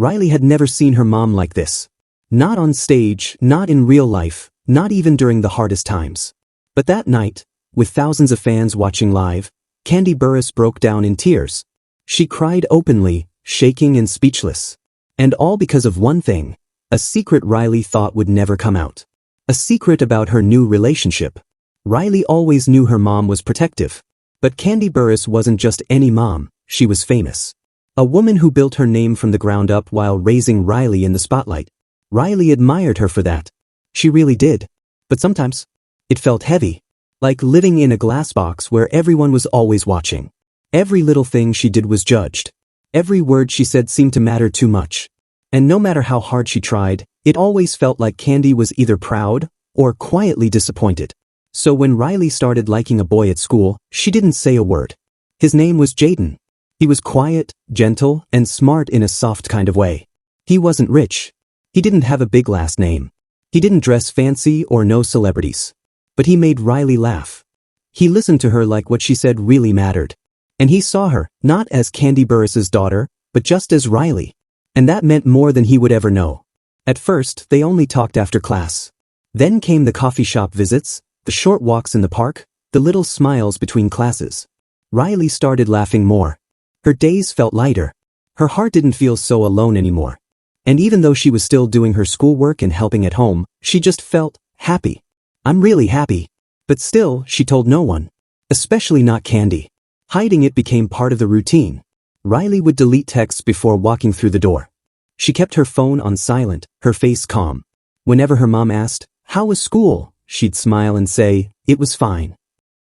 Riley had never seen her mom like this. Not on stage, not in real life, not even during the hardest times. But that night, with thousands of fans watching live, Kandi Burruss broke down in tears. She cried openly, shaking and speechless. And all because of one thing, a secret Riley thought would never come out. A secret about her new relationship. Riley always knew her mom was protective. But Kandi Burruss wasn't just any mom, she was famous. A woman who built her name from the ground up while raising Riley in the spotlight. Riley admired her for that. She really did. But sometimes, it felt heavy. Like living in a glass box where everyone was always watching. Every little thing she did was judged. Every word she said seemed to matter too much. And no matter how hard she tried, it always felt like Kandi was either proud or quietly disappointed. So when Riley started liking a boy at school, she didn't say a word. His name was Jaden. He was quiet, gentle, and smart in a soft kind of way. He wasn't rich. He didn't have a big last name. He didn't dress fancy or know celebrities. But he made Riley laugh. He listened to her like what she said really mattered. And he saw her, not as Kandi Burruss's daughter, but just as Riley. And that meant more than he would ever know. At first, they only talked after class. Then came the coffee shop visits, the short walks in the park, the little smiles between classes. Riley started laughing more. Her days felt lighter. Her heart didn't feel so alone anymore. And even though she was still doing her schoolwork and helping at home, she just felt happy. I'm really happy. But still, she told no one. Especially not Kandi. Hiding it became part of the routine. Riley would delete texts before walking through the door. She kept her phone on silent, her face calm. Whenever her mom asked, "How was school?" she'd smile and say, "It was fine."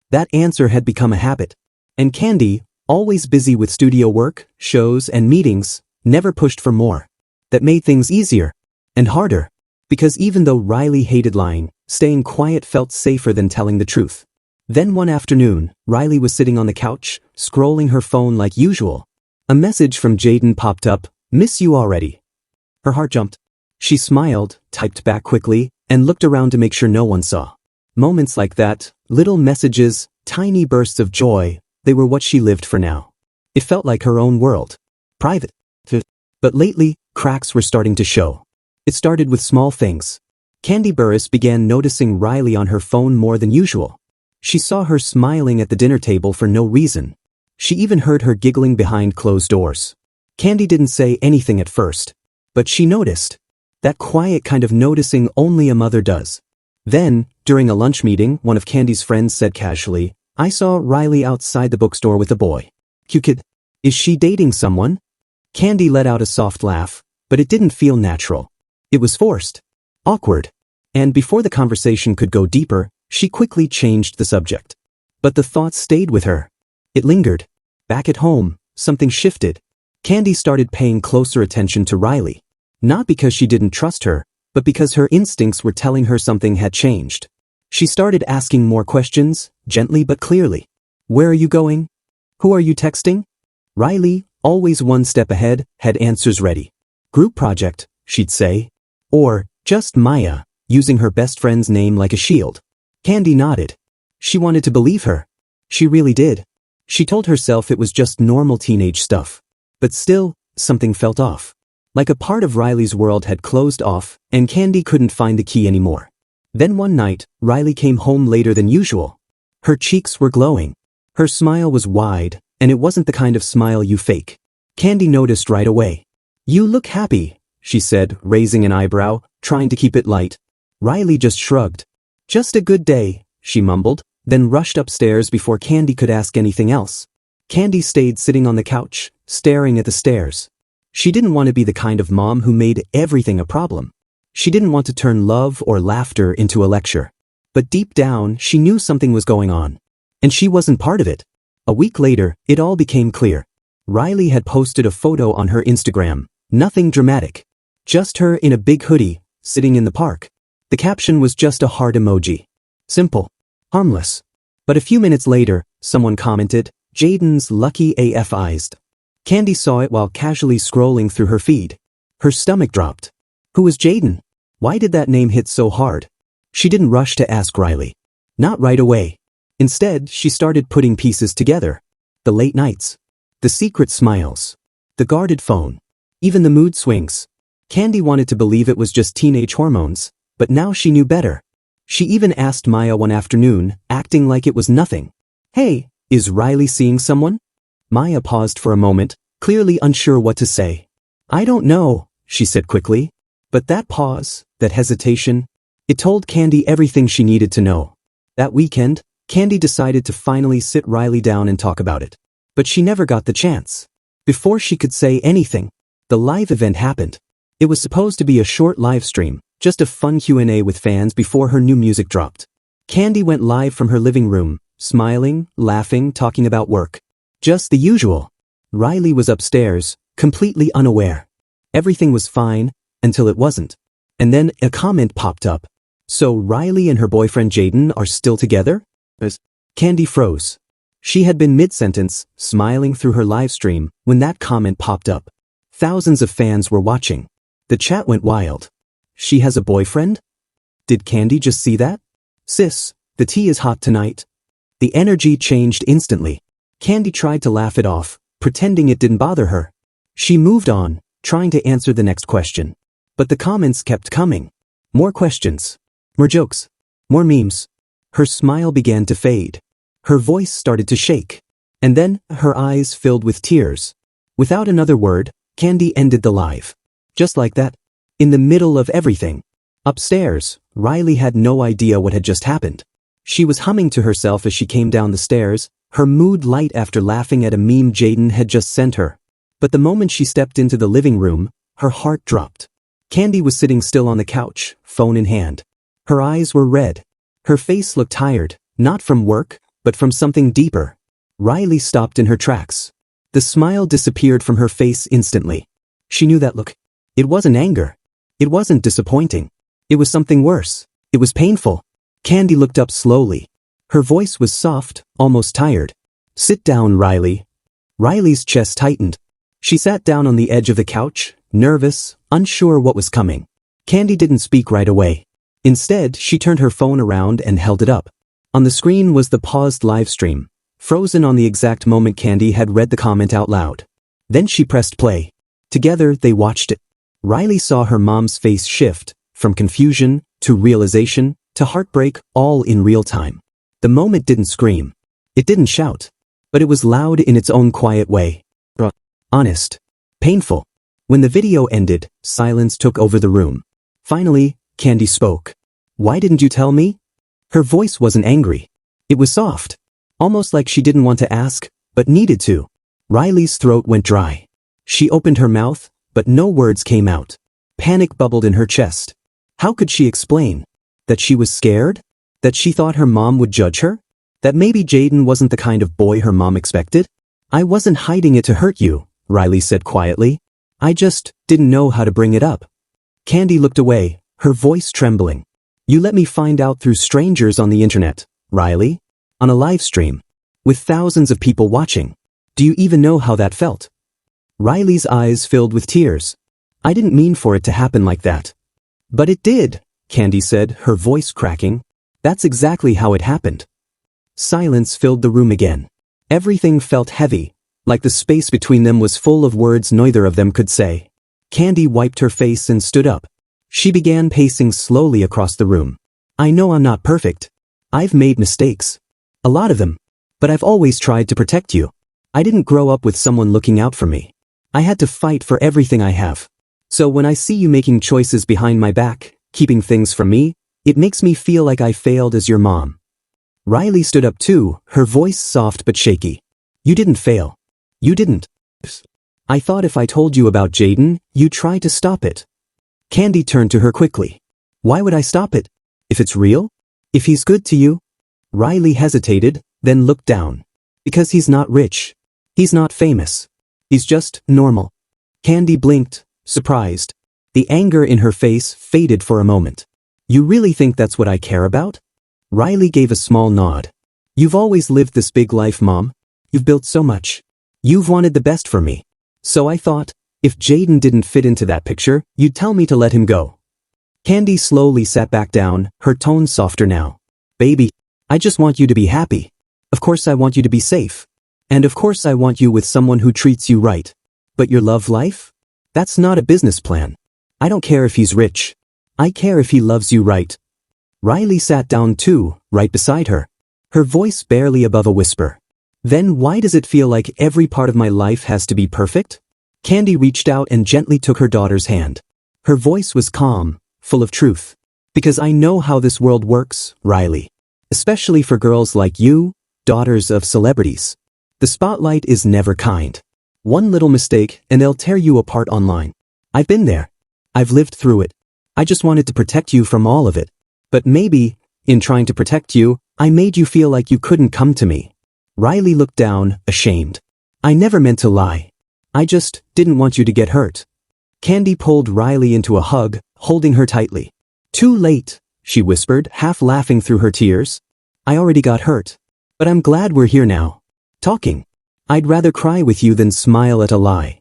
That answer had become a habit. And Kandi, always busy with studio work, shows, and meetings, never pushed for more. That made things easier. And harder. Because even though Riley hated lying, staying quiet felt safer than telling the truth. Then one afternoon, Riley was sitting on the couch, scrolling her phone like usual. A message from Jaden popped up, "Miss you already." Her heart jumped. She smiled, typed back quickly, and looked around to make sure no one saw. Moments like that, little messages, tiny bursts of joy, they were what she lived for now. It felt like her own world. Private. But lately, cracks were starting to show. It started with small things. Kandi Burruss began noticing Riley on her phone more than usual. She saw her smiling at the dinner table for no reason. She even heard her giggling behind closed doors. Kandi didn't say anything at first. But she noticed. That quiet kind of noticing only a mother does. Then, during a lunch meeting, one of Kandi's friends said casually, "I saw Riley outside the bookstore with a boy. Cute kid. Is she dating someone?" Kandi let out a soft laugh, but it didn't feel natural. It was forced. Awkward. And before the conversation could go deeper, she quickly changed the subject. But the thought stayed with her. It lingered. Back at home, something shifted. Kandi started paying closer attention to Riley. Not because she didn't trust her, but because her instincts were telling her something had changed. She started asking more questions, gently but clearly. "Where are you going? Who are you texting?" Riley, always one step ahead, had answers ready. "Group project," she'd say. Or, "Just Maya," using her best friend's name like a shield. Kandi nodded. She wanted to believe her. She really did. She told herself it was just normal teenage stuff. But still, something felt off. Like a part of Riley's world had closed off, and Kandi couldn't find the key anymore. Then one night, Riley came home later than usual. Her cheeks were glowing. Her smile was wide, and it wasn't the kind of smile you fake. Kandi noticed right away. "You look happy," she said, raising an eyebrow, trying to keep it light. Riley just shrugged. "Just a good day," she mumbled, then rushed upstairs before Kandi could ask anything else. Kandi stayed sitting on the couch, staring at the stairs. She didn't want to be the kind of mom who made everything a problem. She didn't want to turn love or laughter into a lecture. But deep down, she knew something was going on. And she wasn't part of it. A week later, it all became clear. Riley had posted a photo on her Instagram. Nothing dramatic. Just her in a big hoodie, sitting in the park. The caption was just a heart emoji. Simple. Harmless. But a few minutes later, someone commented, "Jaden's lucky AF eyes." Kandi saw it while casually scrolling through her feed. Her stomach dropped. Who was Jaden? Why did that name hit so hard? She didn't rush to ask Riley. Not right away. Instead, she started putting pieces together. The late nights. The secret smiles. The guarded phone. Even the mood swings. Kandi wanted to believe it was just teenage hormones, but now she knew better. She even asked Maya one afternoon, acting like it was nothing. "Hey, is Riley seeing someone?" Maya paused for a moment, clearly unsure what to say. "I don't know," she said quickly. But that pause, that hesitation, it told Kandi everything she needed to know. That weekend, Kandi decided to finally sit Riley down and talk about it. But she never got the chance. Before she could say anything, the live event happened. It was supposed to be a short live stream, just a fun Q&A with fans before her new music dropped. Kandi went live from her living room, smiling, laughing, talking about work. Just the usual. Riley was upstairs, completely unaware. Everything was fine, until it wasn't. And then a comment popped up. "So Riley and her boyfriend Jaden are still together?" Kandi froze. She had been mid-sentence, smiling through her live stream, when that comment popped up. Thousands of fans were watching. The chat went wild. "She has a boyfriend? Did Kandi just see that? Sis, the tea is hot tonight." The energy changed instantly. Kandi tried to laugh it off, pretending it didn't bother her. She moved on, trying to answer the next question. But the comments kept coming. More questions. More jokes. More memes. Her smile began to fade. Her voice started to shake. And then, her eyes filled with tears. Without another word, Kandi ended the live. Just like that. In the middle of everything. Upstairs, Riley had no idea what had just happened. She was humming to herself as she came down the stairs, her mood light after laughing at a meme Jaden had just sent her. But the moment she stepped into the living room, her heart dropped. Kandi was sitting still on the couch, phone in hand. Her eyes were red. Her face looked tired, not from work, but from something deeper. Riley stopped in her tracks. The smile disappeared from her face instantly. She knew that look. It wasn't anger. It wasn't disappointing. It was something worse. It was painful. Kandi looked up slowly. Her voice was soft, almost tired. "Sit down, Riley." Riley's chest tightened. She sat down on the edge of the couch, nervous, unsure what was coming. Kandi didn't speak right away. Instead, she turned her phone around and held it up. On the screen was the paused live stream, frozen on the exact moment Kandi had read the comment out loud. Then she pressed play. Together, they watched it. Riley saw her mom's face shift, from confusion, to realization, to heartbreak, all in real time. The moment didn't scream. It didn't shout. But it was loud in its own quiet way. Honest. Painful. When the video ended, silence took over the room. Finally, Kandi spoke. "Why didn't you tell me?" Her voice wasn't angry. It was soft. Almost like she didn't want to ask, but needed to. Riley's throat went dry. She opened her mouth, but no words came out. Panic bubbled in her chest. How could she explain? That she was scared? That she thought her mom would judge her? That maybe Jaden wasn't the kind of boy her mom expected? "I wasn't hiding it to hurt you," Riley said quietly. "I just didn't know how to bring it up." Kandi looked away, her voice trembling. "You let me find out through strangers on the internet, Riley. On a live stream. With thousands of people watching. Do you even know how that felt?" Riley's eyes filled with tears. "I didn't mean for it to happen like that." "But it did," Kandi said, her voice cracking. "That's exactly how it happened." Silence filled the room again. Everything felt heavy, like the space between them was full of words neither of them could say. Kandi wiped her face and stood up. She began pacing slowly across the room. "I know I'm not perfect. I've made mistakes. A lot of them. But I've always tried to protect you. I didn't grow up with someone looking out for me. I had to fight for everything I have. So when I see you making choices behind my back, keeping things from me, it makes me feel like I failed as your mom." Riley stood up too, her voice soft but shaky. "You didn't fail. You didn't. I thought if I told you about Jaden, you'd try to stop it." Kandi turned to her quickly. "Why would I stop it? If it's real? If he's good to you?" Riley hesitated, then looked down. "Because he's not rich. He's not famous. He's just normal." Kandi blinked, surprised. The anger in her face faded for a moment. "You really think that's what I care about?" Riley gave a small nod. "You've always lived this big life, Mom. You've built so much. You've wanted the best for me. So I thought, if Jaden didn't fit into that picture, you'd tell me to let him go." Kandi slowly sat back down, her tone softer now. "Baby, I just want you to be happy. Of course I want you to be safe. And of course I want you with someone who treats you right. But your love life? That's not a business plan. I don't care if he's rich. I care if he loves you right. Riley sat down too, right beside her. Her voice barely above a whisper. Then why does it feel like every part of my life has to be perfect? Kandi reached out and gently took her daughter's hand. Her voice was calm, full of truth. Because I know how this world works, Riley. Especially for girls like you, daughters of celebrities. The spotlight is never kind. One little mistake and they'll tear you apart online. I've been there. I've lived through it. I just wanted to protect you from all of it. But maybe, in trying to protect you, I made you feel like you couldn't come to me. Riley looked down, ashamed. I never meant to lie. I just didn't want you to get hurt. Kandi pulled Riley into a hug, holding her tightly. Too late, she whispered, half laughing through her tears. I already got hurt. But I'm glad we're here now. Talking. I'd rather cry with you than smile at a lie.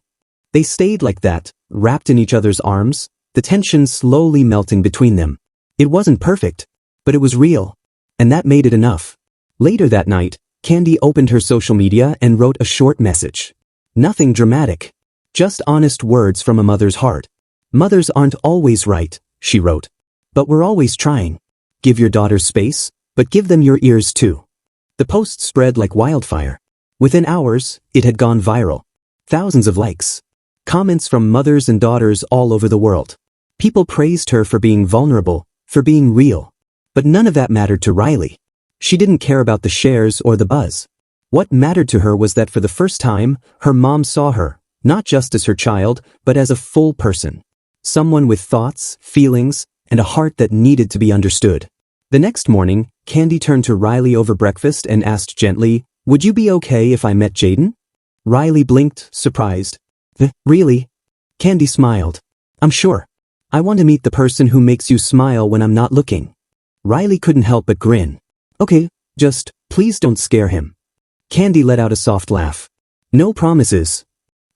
They stayed like that, wrapped in each other's arms, the tension slowly melting between them. It wasn't perfect, but it was real. And that made it enough. Later that night, Kandi opened her social media and wrote a short message. Nothing dramatic. Just honest words from a mother's heart. Mothers aren't always right, she wrote. But we're always trying. Give your daughters space, but give them your ears too. The post spread like wildfire. Within hours, it had gone viral. Thousands of likes. Comments from mothers and daughters all over the world. People praised her for being vulnerable, for being real. But none of that mattered to Riley. She didn't care about the shares or the buzz. What mattered to her was that for the first time, her mom saw her, not just as her child, but as a full person. Someone with thoughts, feelings, and a heart that needed to be understood. The next morning, Kandi turned to Riley over breakfast and asked gently, "Would you be okay if I met Jaden?" Riley blinked, surprised. Really? Kandi smiled. I'm sure. I want to meet the person who makes you smile when I'm not looking. Riley couldn't help but grin. Okay, just, please don't scare him. Kandi let out a soft laugh. No promises.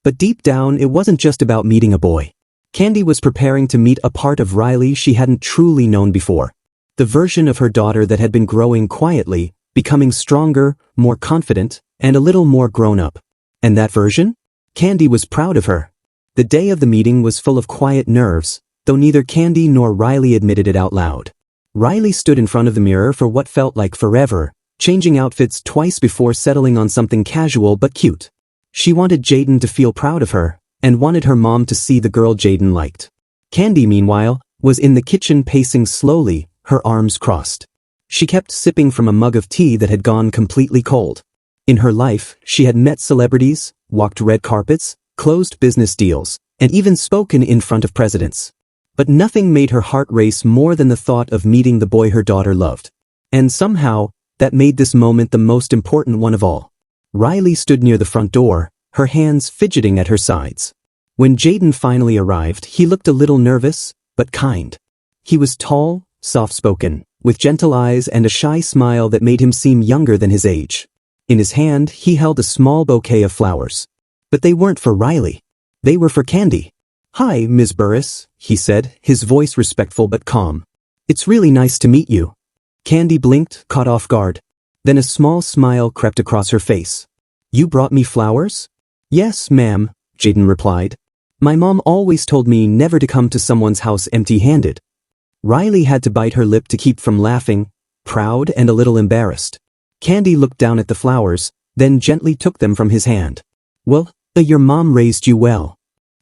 But deep down, it wasn't just about meeting a boy. Kandi was preparing to meet a part of Riley she hadn't truly known before. The version of her daughter that had been growing quietly, becoming stronger, more confident, and a little more grown up. And that version? Kandi was proud of her. The day of the meeting was full of quiet nerves, though neither Kandi nor Riley admitted it out loud. Riley stood in front of the mirror for what felt like forever, changing outfits twice before settling on something casual but cute. She wanted Jaden to feel proud of her, and wanted her mom to see the girl Jaden liked. Kandi, meanwhile, was in the kitchen pacing slowly, her arms crossed. She kept sipping from a mug of tea that had gone completely cold. In her life, she had met celebrities, walked red carpets, closed business deals, and even spoken in front of presidents. But nothing made her heart race more than the thought of meeting the boy her daughter loved. And somehow, that made this moment the most important one of all. Riley stood near the front door, her hands fidgeting at her sides. When Jaden finally arrived, he looked a little nervous, but kind. He was tall, soft-spoken, with gentle eyes and a shy smile that made him seem younger than his age. In his hand, he held a small bouquet of flowers. But they weren't for Riley. They were for Kandi. Hi, Ms. Burruss, he said, his voice respectful but calm. It's really nice to meet you. Kandi blinked, caught off guard. Then a small smile crept across her face. You brought me flowers? Yes, ma'am, Jaden replied. My mom always told me never to come to someone's house empty-handed. Riley had to bite her lip to keep from laughing, proud and a little embarrassed. Kandi looked down at the flowers, then gently took them from his hand. Well, your mom raised you well.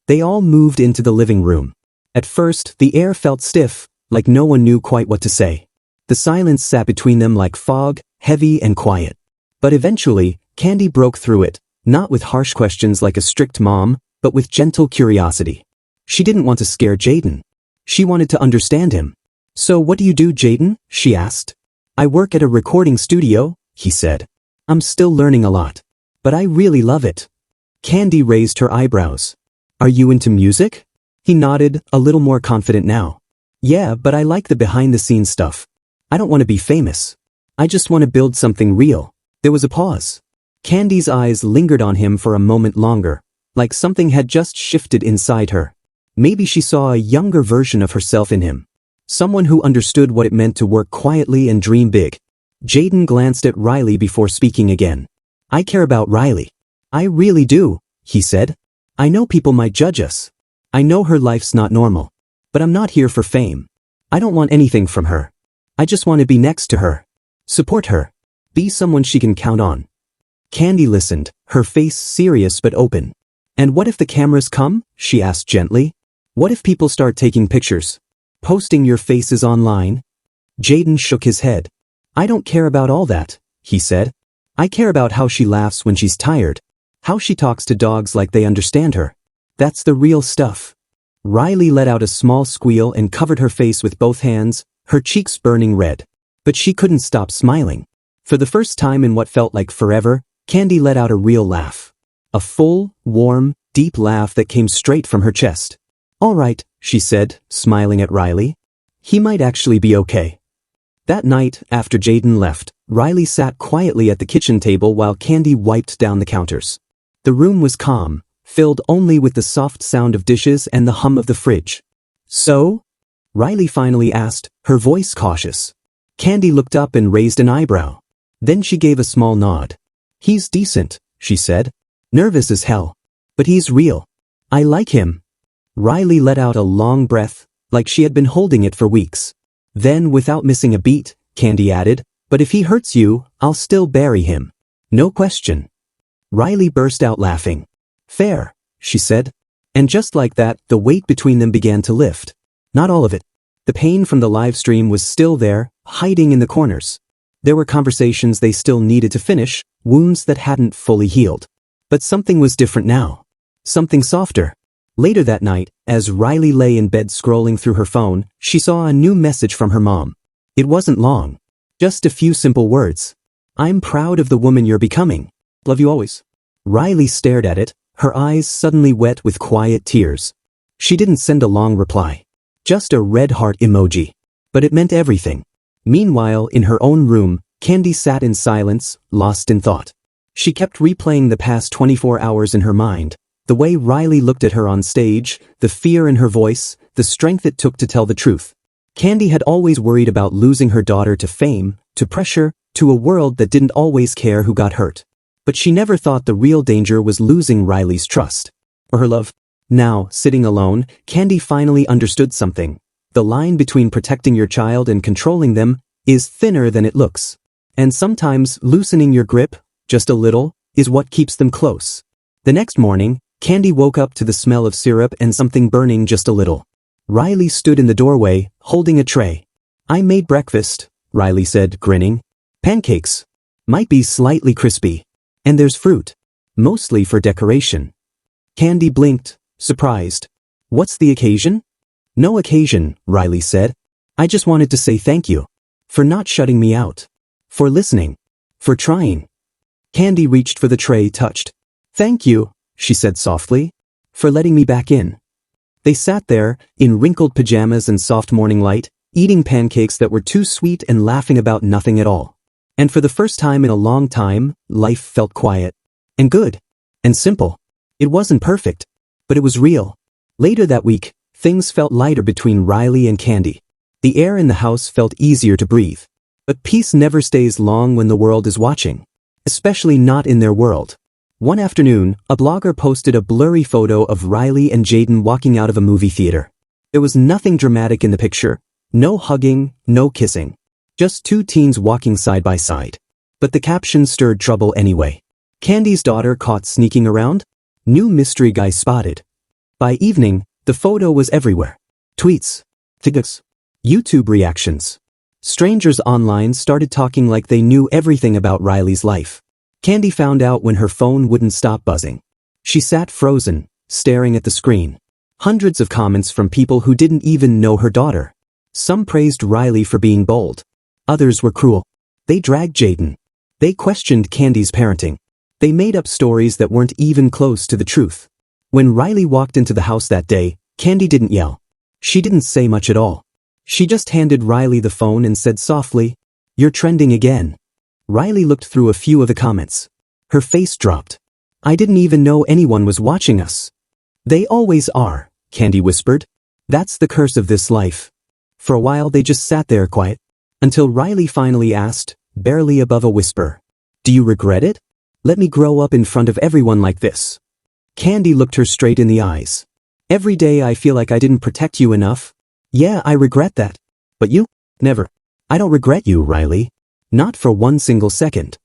They all moved into the living room. At first, the air felt stiff, like no one knew quite what to say. The silence sat between them like fog, heavy and quiet. But eventually, Kandi broke through it, not with harsh questions like a strict mom, but with gentle curiosity. She didn't want to scare Jaden. She wanted to understand him. So what do you do, Jaden? She asked. I work at a recording studio, he said. I'm still learning a lot. But I really love it. Kandi raised her eyebrows. Are you into music? He nodded, a little more confident now. Yeah, but I like the behind-the-scenes stuff. I don't want to be famous. I just want to build something real. There was a pause. Kandi's eyes lingered on him for a moment longer, like something had just shifted inside her. Maybe she saw a younger version of herself in him. Someone who understood what it meant to work quietly and dream big. Jaden glanced at Riley before speaking again. I care about Riley. I really do, he said. I know people might judge us. I know her life's not normal. But I'm not here for fame. I don't want anything from her. I just want to be next to her. Support her. Be someone she can count on. Kandi listened, her face serious but open. And what if the cameras come? She asked gently. What if people start taking pictures? Posting your faces online? Jaden shook his head. I don't care about all that, he said. I care about how she laughs when she's tired. How she talks to dogs like they understand her. That's the real stuff. Riley let out a small squeal and covered her face with both hands, her cheeks burning red. But she couldn't stop smiling. For the first time in what felt like forever, Kandi let out a real laugh. A full, warm, deep laugh that came straight from her chest. All right, she said, smiling at Riley. He might actually be okay. That night, after Jaden left, Riley sat quietly at the kitchen table while Kandi wiped down the counters. The room was calm, filled only with the soft sound of dishes and the hum of the fridge. So? Riley finally asked, her voice cautious. Kandi looked up and raised an eyebrow. Then she gave a small nod. He's decent, she said. Nervous as hell. But he's real. I like him. Riley let out a long breath, like she had been holding it for weeks. Then, without missing a beat, Kandi added, but if he hurts you, I'll still bury him. No question. Riley burst out laughing. Fair, she said. And just like that, the weight between them began to lift. Not all of it. The pain from the live stream was still there, hiding in the corners. There were conversations they still needed to finish, wounds that hadn't fully healed. But something was different now. Something softer. Later that night, as Riley lay in bed scrolling through her phone, she saw a new message from her mom. It wasn't long. Just a few simple words. I'm proud of the woman you're becoming. Love you always. Riley stared at it, her eyes suddenly wet with quiet tears. She didn't send a long reply. Just a red heart emoji. But it meant everything. Meanwhile, in her own room, Kandi sat in silence, lost in thought. She kept replaying the past 24 hours in her mind. The way Riley looked at her on stage, the fear in her voice, the strength it took to tell the truth. Kandi had always worried about losing her daughter to fame, to pressure, to a world that didn't always care who got hurt. But she never thought the real danger was losing Riley's trust. Or her love. Now, sitting alone, Kandi finally understood something. The line between protecting your child and controlling them is thinner than it looks. And sometimes loosening your grip, just a little, is what keeps them close. The next morning, Kandi woke up to the smell of syrup and something burning just a little. Riley stood in the doorway, holding a tray. I made breakfast, Riley said, grinning. Pancakes. Might be slightly crispy. And there's fruit. Mostly for decoration. Kandi blinked, surprised. What's the occasion? No occasion, Riley said. I just wanted to say thank you. For not shutting me out. For listening. For trying. Kandi reached for the tray, touched. Thank you, she said softly. For letting me back in. They sat there, in wrinkled pajamas and soft morning light, eating pancakes that were too sweet and laughing about nothing at all. And for the first time in a long time, life felt quiet. And good. And simple. It wasn't perfect. But it was real. Later that week, things felt lighter between Riley and Kandi. The air in the house felt easier to breathe. But peace never stays long when the world is watching. Especially not in their world. One afternoon, a blogger posted a blurry photo of Riley and Jaden walking out of a movie theater. There was nothing dramatic in the picture. No hugging, no kissing. Just two teens walking side by side. But the caption stirred trouble anyway. Kandi's daughter caught sneaking around. New mystery guy spotted. By evening, the photo was everywhere. Tweets. TikToks. YouTube reactions. Strangers online started talking like they knew everything about Riley's life. Kandi found out when her phone wouldn't stop buzzing. She sat frozen, staring at the screen. Hundreds of comments from people who didn't even know her daughter. Some praised Riley for being bold. Others were cruel. They dragged Jaden. They questioned Kandi's parenting. They made up stories that weren't even close to the truth. When Riley walked into the house that day, Kandi didn't yell. She didn't say much at all. She just handed Riley the phone and said softly, "You're trending again." Riley looked through a few of the comments. Her face dropped. "I didn't even know anyone was watching us." "They always are," Kandi whispered. "That's the curse of this life." For a while they just sat there quiet. Until Riley finally asked, barely above a whisper, "Do you regret it? Let me grow up in front of everyone like this." Kandi looked her straight in the eyes. Every day I feel like I didn't protect you enough. Yeah, I regret that. But you? Never. I don't regret you, Riley. Not for one single second.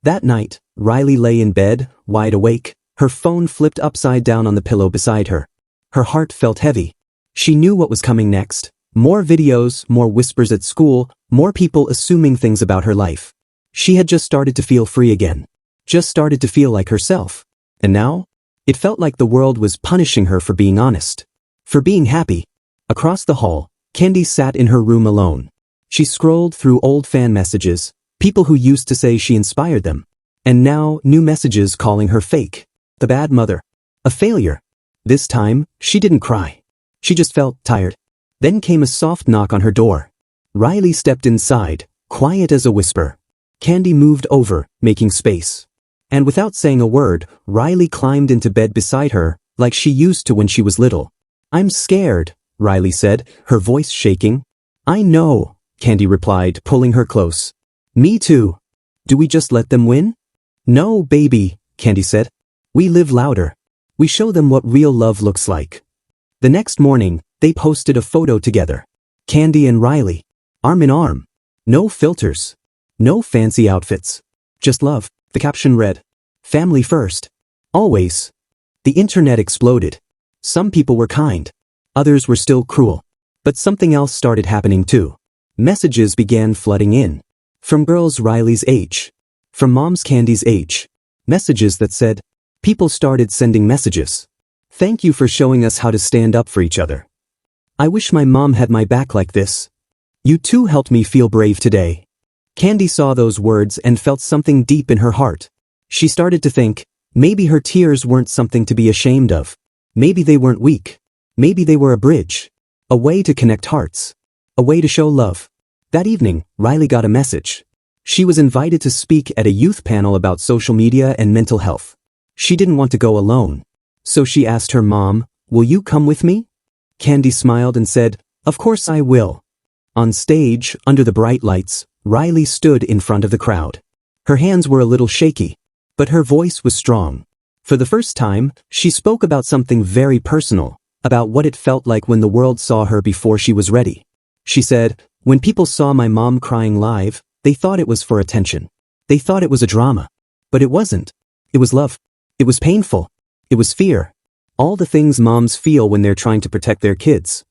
That night, Riley lay in bed, wide awake, her phone flipped upside down on the pillow beside her. Her heart felt heavy. She knew what was coming next. More videos, more whispers at school, more people assuming things about her life. She had just started to feel free again. Just started to feel like herself. And now? It felt like the world was punishing her for being honest. For being happy. Across the hall, Kandi sat in her room alone. She scrolled through old fan messages, people who used to say she inspired them. And now, new messages calling her fake. The bad mother. A failure. This time, she didn't cry. She just felt tired. Then came a soft knock on her door. Riley stepped inside, quiet as a whisper. Kandi moved over, making space. And without saying a word, Riley climbed into bed beside her, like she used to when she was little. I'm scared, Riley said, her voice shaking. I know, Kandi replied, pulling her close. Me too. Do we just let them win? No, baby, Kandi said. We live louder. We show them what real love looks like. The next morning, they posted a photo together. Kandi and Riley. Arm in arm. No filters. No fancy outfits. Just love. The caption read, family first. Always. The internet exploded. Some people were kind. Others were still cruel. But something else started happening too. Messages began flooding in. From girls Riley's age. From moms Kandi's age. Messages that said, people started sending messages. Thank you for showing us how to stand up for each other. I wish my mom had my back like this. You too helped me feel brave today. Kandi saw those words and felt something deep in her heart. She started to think, maybe her tears weren't something to be ashamed of. Maybe they weren't weak. Maybe they were a bridge. A way to connect hearts. A way to show love. That evening, Riley got a message. She was invited to speak at a youth panel about social media and mental health. She didn't want to go alone. So she asked her mom, will you come with me? Kandi smiled and said, of course I will. On stage, under the bright lights, Riley stood in front of the crowd. Her hands were a little shaky, but her voice was strong. For the first time, she spoke about something very personal, about what it felt like when the world saw her before she was ready. She said, when people saw my mom crying live, they thought it was for attention. They thought it was a drama. But it wasn't. It was love. It was painful. It was fear. All the things moms feel when they're trying to protect their kids.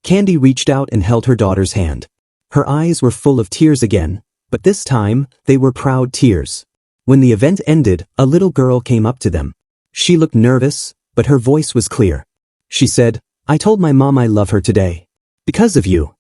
Kandi reached out and held her daughter's hand. Her eyes were full of tears again, but this time, they were proud tears. When the event ended, a little girl came up to them. She looked nervous, but her voice was clear. She said, I told my mom I love her today. Because of you.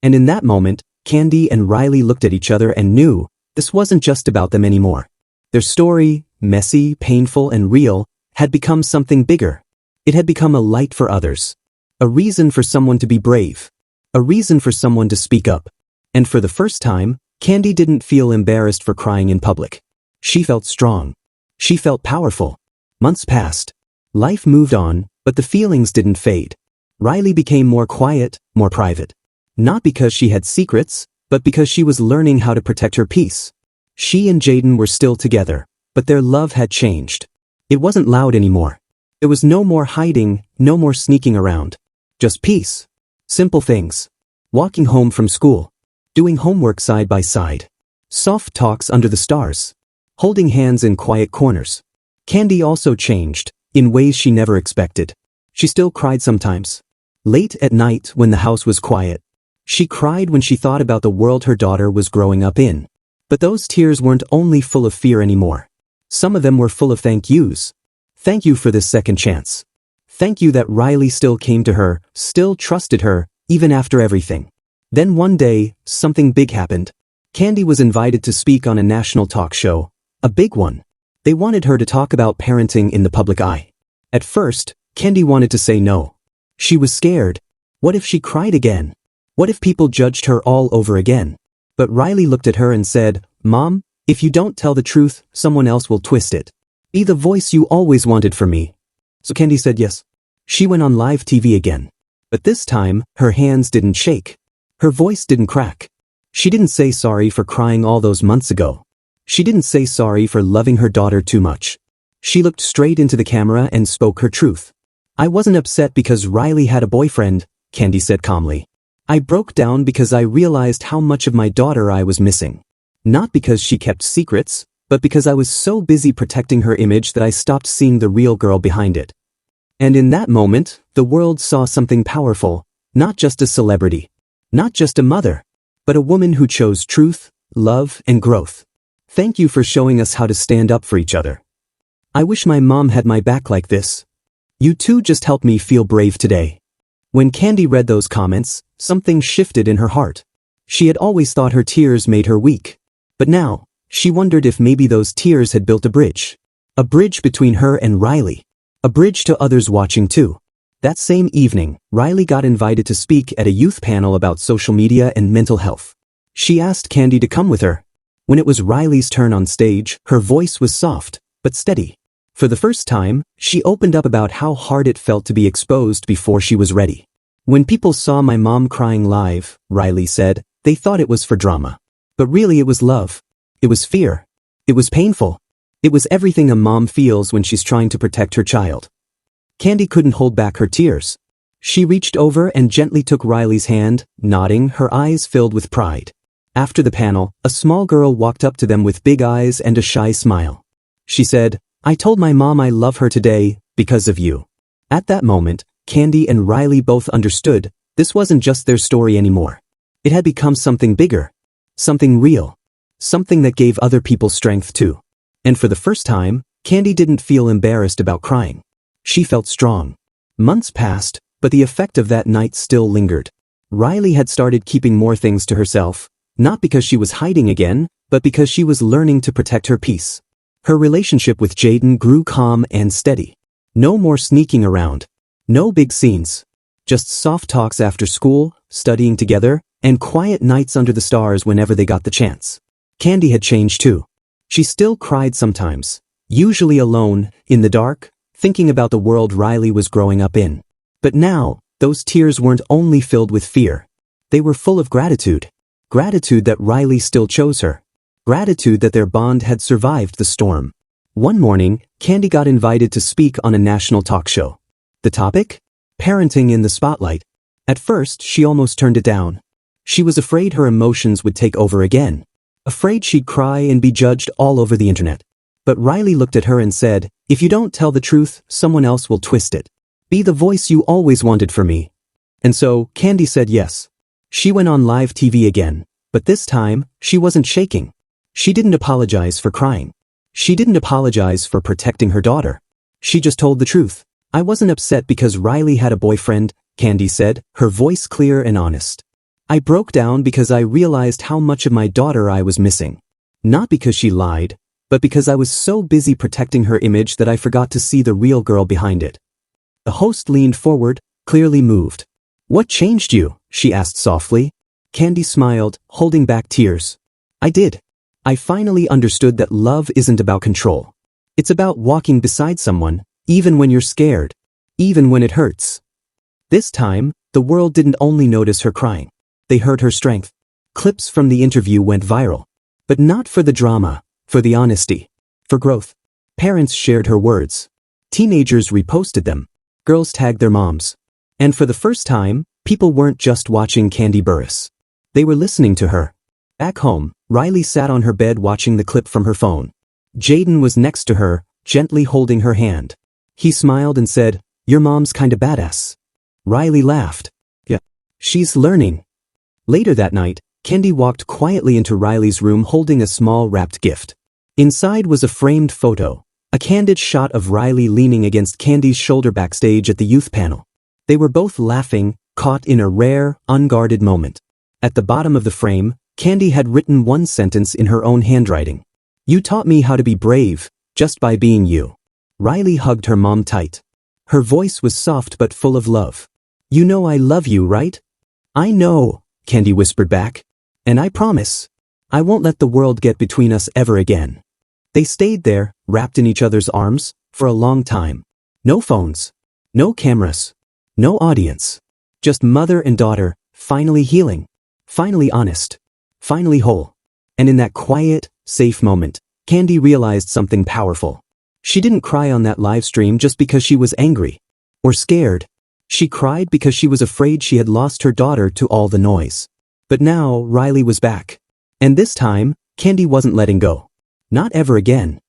And in that moment, Kandi and Riley looked at each other and knew this wasn't just about them anymore. Their story, messy, painful, and real, had become something bigger. It had become a light for others. A reason for someone to be brave. A reason for someone to speak up. And for the first time, Kandi didn't feel embarrassed for crying in public. She felt strong. She felt powerful. Months passed. Life moved on, but the feelings didn't fade. Riley became more quiet, more private. Not because she had secrets, but because she was learning how to protect her peace. She and Jaden were still together, but their love had changed. It wasn't loud anymore. There was no more hiding, no more sneaking around. Just peace. Simple things. Walking home from school. Doing homework side by side. Soft talks under the stars. Holding hands in quiet corners. Kandi also changed, in ways she never expected. She still cried sometimes. Late at night when the house was quiet. She cried when she thought about the world her daughter was growing up in. But those tears weren't only full of fear anymore. Some of them were full of thank yous. Thank you for this second chance. Thank you that Riley still came to her, still trusted her, even after everything. Then one day, something big happened. Kandi was invited to speak on a national talk show. A big one. They wanted her to talk about parenting in the public eye. At first, Kandi wanted to say no. She was scared. What if she cried again? What if people judged her all over again? But Riley looked at her and said, Mom, if you don't tell the truth, someone else will twist it. Be the voice you always wanted for me. So Kandi said yes. She went on live TV again. But this time, her hands didn't shake. Her voice didn't crack. She didn't say sorry for crying all those months ago. She didn't say sorry for loving her daughter too much. She looked straight into the camera and spoke her truth. I wasn't upset because Riley had a boyfriend, Kandi said calmly. I broke down because I realized how much of my daughter I was missing. Not because she kept secrets, but because I was so busy protecting her image that I stopped seeing the real girl behind it. And in that moment, the world saw something powerful, not just a celebrity, not just a mother, but a woman who chose truth, love, and growth. Thank you for showing us how to stand up for each other. I wish my mom had my back like this. You two just helped me feel brave today. When Kandi read those comments, something shifted in her heart. She had always thought her tears made her weak. But now, she wondered if maybe those tears had built a bridge. A bridge between her and Riley. A bridge to others watching too. That same evening, Riley got invited to speak at a youth panel about social media and mental health. She asked Kandi to come with her. When it was Riley's turn on stage, her voice was soft, but steady. For the first time, she opened up about how hard it felt to be exposed before she was ready. When people saw my mom crying live, Riley said, they thought it was for drama. But really it was love. It was fear. It was painful. It was everything a mom feels when she's trying to protect her child. Kandi couldn't hold back her tears. She reached over and gently took Riley's hand, nodding, her eyes filled with pride. After the panel, a small girl walked up to them with big eyes and a shy smile. She said, I told my mom I love her today, because of you. At that moment, Kandi and Riley both understood, this wasn't just their story anymore. It had become something bigger. Something real. Something that gave other people strength too. And for the first time, Kandi didn't feel embarrassed about crying. She felt strong. Months passed, but the effect of that night still lingered. Riley had started keeping more things to herself, not because she was hiding again, but because she was learning to protect her peace. Her relationship with Jaden grew calm and steady. No more sneaking around. No big scenes. Just soft talks after school, studying together, and quiet nights under the stars whenever they got the chance. Kandi had changed too. She still cried sometimes, usually alone, in the dark, thinking about the world Riley was growing up in. But now, those tears weren't only filled with fear. They were full of gratitude. Gratitude that Riley still chose her. Gratitude that their bond had survived the storm. One morning, Kandi got invited to speak on a national talk show. The topic? Parenting in the spotlight. At first, she almost turned it down. She was afraid her emotions would take over again. Afraid she'd cry and be judged all over the internet. But Riley looked at her and said, if you don't tell the truth, someone else will twist it. Be the voice you always wanted for me. And so, Kandi said yes. She went on live TV again, but this time, she wasn't shaking. She didn't apologize for crying. She didn't apologize for protecting her daughter. She just told the truth. I wasn't upset because Riley had a boyfriend, Kandi said, her voice clear and honest. I broke down because I realized how much of my daughter I was missing. Not because she lied, but because I was so busy protecting her image that I forgot to see the real girl behind it. The host leaned forward, clearly moved. What changed you? She asked softly. Kandi smiled, holding back tears. I did. I finally understood that love isn't about control. It's about walking beside someone, even when you're scared, even when it hurts. This time, the world didn't only notice her crying. They heard her strength. Clips from the interview went viral. But not for the drama, for the honesty, for growth. Parents shared her words. Teenagers reposted them. Girls tagged their moms. And for the first time, people weren't just watching Kandi Burruss. They were listening to her. Back home, Riley sat on her bed watching the clip from her phone. Jaden was next to her, gently holding her hand. He smiled and said, your mom's kinda badass. Riley laughed. Yeah. She's learning. Later that night, Kandi walked quietly into Riley's room holding a small wrapped gift. Inside was a framed photo, a candid shot of Riley leaning against Kandi's shoulder backstage at the youth panel. They were both laughing, caught in a rare, unguarded moment. At the bottom of the frame, Kandi had written one sentence in her own handwriting. You taught me how to be brave, just by being you. Riley hugged her mom tight. Her voice was soft but full of love. You know I love you, right? I know, Kandi whispered back. And I promise, I won't let the world get between us ever again. They stayed there, wrapped in each other's arms, for a long time. No phones. No cameras. No audience. Just mother and daughter, finally healing. Finally honest. Finally whole. And in that quiet, safe moment, Kandi realized something powerful. She didn't cry on that live stream just because she was angry. Or scared. She cried because she was afraid she had lost her daughter to all the noise. But now Riley was back. And this time, Kandi wasn't letting go. Not ever again.